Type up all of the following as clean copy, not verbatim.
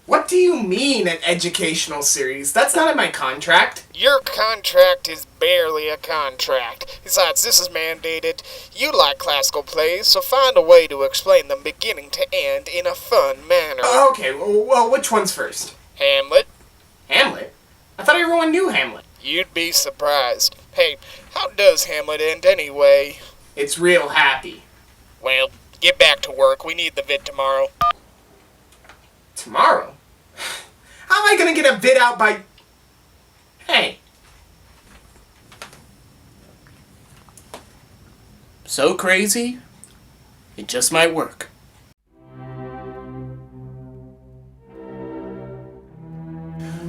What do you mean, an educational series? That's not in my contract. Your contract is barely a contract. Besides, this is mandated. You like classical plays, so find a way to explain them beginning to end in a fun manner. Okay, well, which one's first? Hamlet? Hamlet? I thought everyone knew Hamlet. You'd be surprised. Hey, how does Hamlet end anyway? It's real happy. Well, get back to work. We need the vid tomorrow. Tomorrow? How am I gonna get a vid out by... Hey. So crazy, it just might work.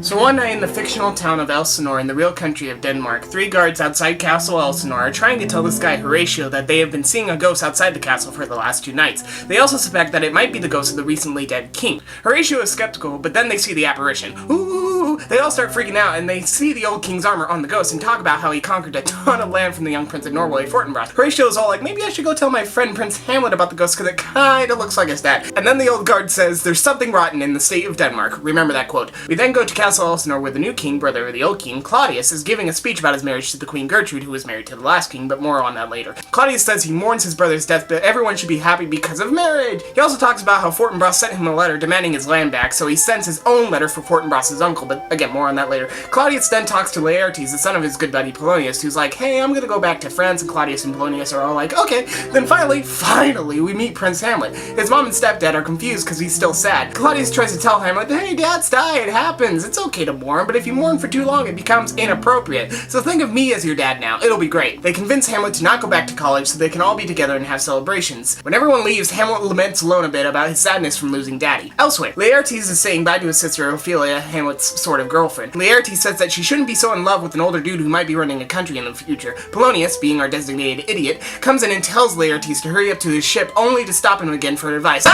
So one night in the fictional town of Elsinore in the real country of Denmark, 3 guards outside Castle Elsinore are trying to tell this guy Horatio that they have been seeing a ghost outside the castle for the last 2 nights. They also suspect that it might be the ghost of the recently dead king. Horatio is skeptical, but then they see the apparition. Ooh! They all start freaking out, and they see the old king's armor on the ghost and talk about how he conquered a ton of land from the young prince of Norway, Fortinbras. Horatio is all like, maybe I should go tell my friend Prince Hamlet about the ghost because it kinda looks like his dad. And then the old guard says, there's something rotten in the state of Denmark. Remember that quote. We then go to Castle Elsinore where the new king, brother of the old king, Claudius, is giving a speech about his marriage to the Queen Gertrude, who was married to the last king, but more on that later. Claudius says he mourns his brother's death, but everyone should be happy because of marriage. He also talks about how Fortinbras sent him a letter demanding his land back, so he sends his own letter for Fortinbras' uncle, but again, more on that later. Claudius then talks to Laertes, the son of his good buddy Polonius, who's like, hey, I'm gonna go back to France, and Claudius and Polonius are all like, okay. Then finally, we meet Prince Hamlet. His mom and stepdad are confused because he's still sad. Claudius tries to tell Hamlet, hey, dad's died, it happens, it's okay to mourn, but if you mourn for too long, it becomes inappropriate. So think of me as your dad now, it'll be great. They convince Hamlet to not go back to college so they can all be together and have celebrations. When everyone leaves, Hamlet laments alone a bit about his sadness from losing daddy. Elsewhere, Laertes is saying bye to his sister Ophelia, Hamlet's sort of girlfriend. Laertes says that she shouldn't be so in love with an older dude who might be running a country in the future. Polonius, being our designated idiot, comes in and tells Laertes to hurry up to his ship only to stop him again for advice.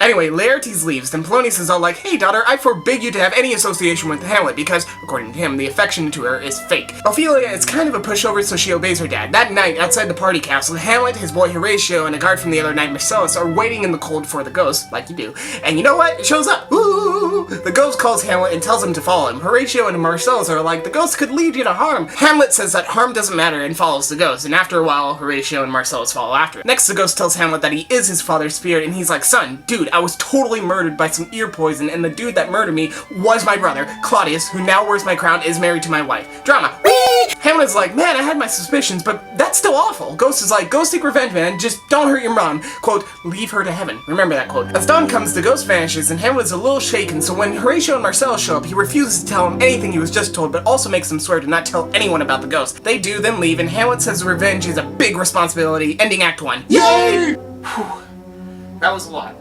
Anyway, Laertes leaves, then Polonius is all like, hey daughter, I forbid you to have any association with Hamlet because, according to him, the affection to her is fake. Ophelia is kind of a pushover, so she obeys her dad. That night, outside the party castle, Hamlet, his boy Horatio, and a guard from the other night, Marcellus, are waiting in the cold for the ghost, like you do. And you know what? It shows up. Ooh! The ghost calls Hamlet and tells him to follow him. Horatio and Marcellus are like, the ghost could lead you to harm. Hamlet says that harm doesn't matter and follows the ghost, and after a while, Horatio and Marcellus follow after it. Next, the ghost tells Hamlet that he is his father's spirit, and he's like, son, dude, I was totally murdered by some ear poison, and the dude that murdered me was my brother, Claudius, who now wears my crown, is married to my wife. Drama. Whee! Hamlet's like, man, I had my suspicions, but that's still awful. Ghost is like, go seek revenge, man, just don't hurt your mom. Quote, leave her to heaven. Remember that quote. As dawn comes, the ghost vanishes, and Hamlet's a little shaken, so when Horatio and Marcellus show up, he refuses to tell him anything he was just told, but also makes them swear to not tell anyone about the ghost. They do, then leave, and Hamlet says revenge is a big responsibility, ending Act 1. Yay! Whew. That was a lot.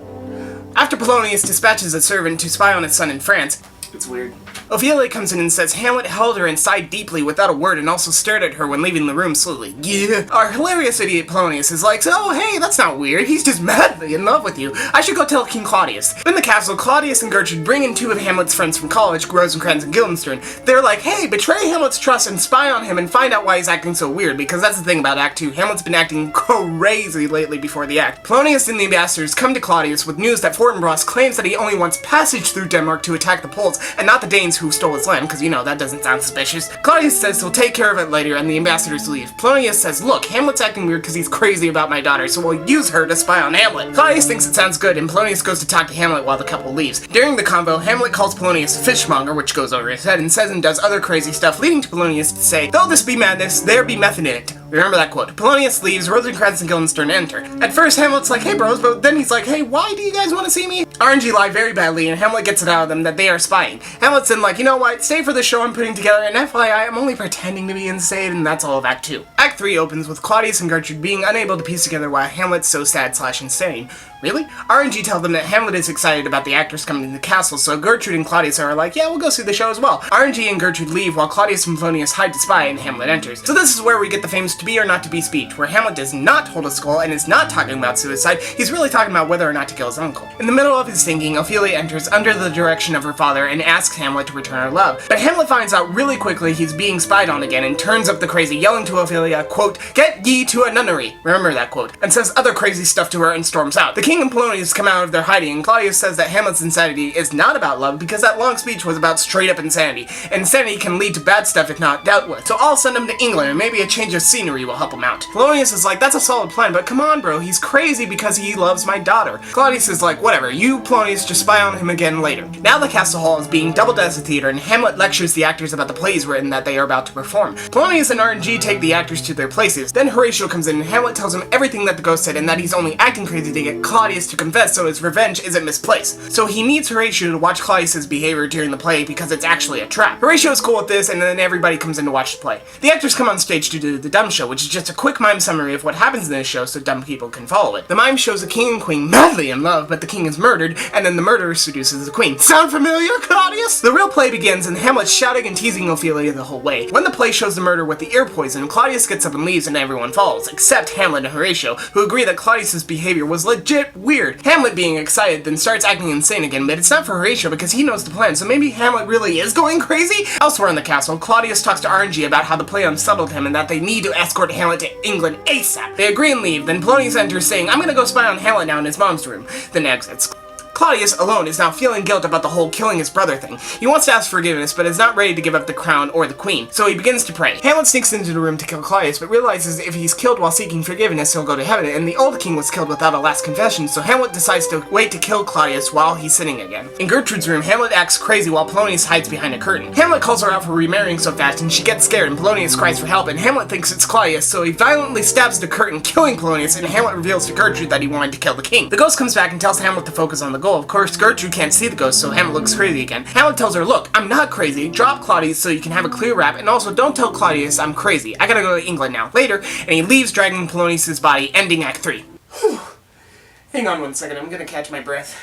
After Polonius dispatches a servant to spy on his son in France, it's weird. Ophelia comes in and says Hamlet held her and sighed deeply without a word and also stared at her when leaving the room slowly. Yeah. Our hilarious idiot Polonius is like, oh hey, that's not weird, he's just madly in love with you. I should go tell King Claudius. In the castle, Claudius and Gertrude bring in 2 of Hamlet's friends from college, Rosencrantz and Guildenstern. They're like, hey, betray Hamlet's trust and spy on him and find out why he's acting so weird, because that's the thing about Act 2, Hamlet's been acting crazy lately before the act. Polonius and the ambassadors come to Claudius with news that Fortinbras claims that he only wants passage through Denmark to attack the Poles, and not the Danes who stole his land, because you know, that doesn't sound suspicious. Claudius says he'll take care of it later, and the ambassadors leave. Polonius says, look, Hamlet's acting weird because he's crazy about my daughter, so we'll use her to spy on Hamlet. Claudius thinks it sounds good, and Polonius goes to talk to Hamlet while the couple leaves. During the convo, Hamlet calls Polonius a fishmonger, which goes over his head, and says and does other crazy stuff, leading to Polonius to say, though this be madness, there be method in it. Remember that quote. Polonius leaves, Rosencrantz and Guildenstern enter. At first, Hamlet's like, hey bros, but then he's like, hey, why do you guys want to see me? RNG lie very badly, and Hamlet gets it out of them that they are spying. Hamlet's then like, you know what, stay for the show I'm putting together, and FYI, I'm only pretending to be insane, and that's all of Act 2. Act 3 opens with Claudius and Gertrude being unable to piece together why Hamlet's so sad/insane. Really? RNG tell them that Hamlet is excited about the actors coming to the castle, so Gertrude and Claudius are like, yeah, we'll go see the show as well. RNG and Gertrude leave while Claudius and Polonius hide to spy and Hamlet enters. So this is where we get the famous to be or not to be speech, where Hamlet does not hold a skull and is not talking about suicide, he's really talking about whether or not to kill his uncle. In the middle of his thinking, Ophelia enters under the direction of her father and asks Hamlet to return her love. But Hamlet finds out really quickly he's being spied on again and turns up the crazy, yelling to Ophelia Ophelia, quote, "Get ye to a nunnery," remember that quote, and says other crazy stuff to her and storms out. The king and Polonius come out of their hiding, and Claudius says that Hamlet's insanity is not about love because that long speech was about straight up insanity. Insanity can lead to bad stuff if not dealt with. So I'll send him to England and maybe a change of scenery will help him out. Polonius is like, that's a solid plan, but come on bro, he's crazy because he loves my daughter. Claudius is like, whatever, you Polonius just spy on him again later. Now the castle hall is being doubled as a theater and Hamlet lectures the actors about the plays written that they are about to perform. Polonius and RNG take the actors to their places. Then Horatio comes in and Hamlet tells him everything that the ghost said and that he's only acting crazy to get Claudius to confess so his revenge isn't misplaced. So he needs Horatio to watch Claudius's behavior during the play because it's actually a trap. Horatio is cool with this and then everybody comes in to watch the play. The actors come on stage to do the dumb show, which is just a quick mime summary of what happens in this show so dumb people can follow it. The mime shows a king and queen madly in love, but the king is murdered, and then the murderer seduces the queen. Sound familiar, Claudius? The real play begins and Hamlet's shouting and teasing Ophelia the whole way. When the play shows the murder with the ear poison, Claudius gets up and leaves and everyone follows, except Hamlet and Horatio, who agree that Claudius's behavior was legit weird. Hamlet, being excited, then starts acting insane again, but it's not for Horatio because he knows the plan, so maybe Hamlet really is going crazy? Elsewhere in the castle, Claudius talks to RNG about how the play unsettled him and that they need to escort Hamlet to England ASAP. They agree and leave, then Polonius enters saying, "I'm gonna go spy on Hamlet now in his mom's room," then exits. Claudius, alone, is now feeling guilt about the whole killing his brother thing. He wants to ask forgiveness, but is not ready to give up the crown or the queen, so he begins to pray. Hamlet sneaks into the room to kill Claudius, but realizes if he's killed while seeking forgiveness, he'll go to heaven, and the old king was killed without a last confession, so Hamlet decides to wait to kill Claudius while he's sinning again. In Gertrude's room, Hamlet acts crazy while Polonius hides behind a curtain. Hamlet calls her out for remarrying so fast, and she gets scared, and Polonius cries for help, and Hamlet thinks it's Claudius, so he violently stabs the curtain, killing Polonius, and Hamlet reveals to Gertrude that he wanted to kill the king. The ghost comes back and tells Hamlet to focus on the goal. Of course, Gertrude can't see the ghost, so Hamlet looks crazy again. Hamlet tells her, "Look, I'm not crazy. Drop Claudius so you can have a clear rap, and also don't tell Claudius I'm crazy. I gotta go to England now." Later, and he leaves dragging Polonius' body, ending Act 3. Whew. Hang on one second, I'm gonna catch my breath.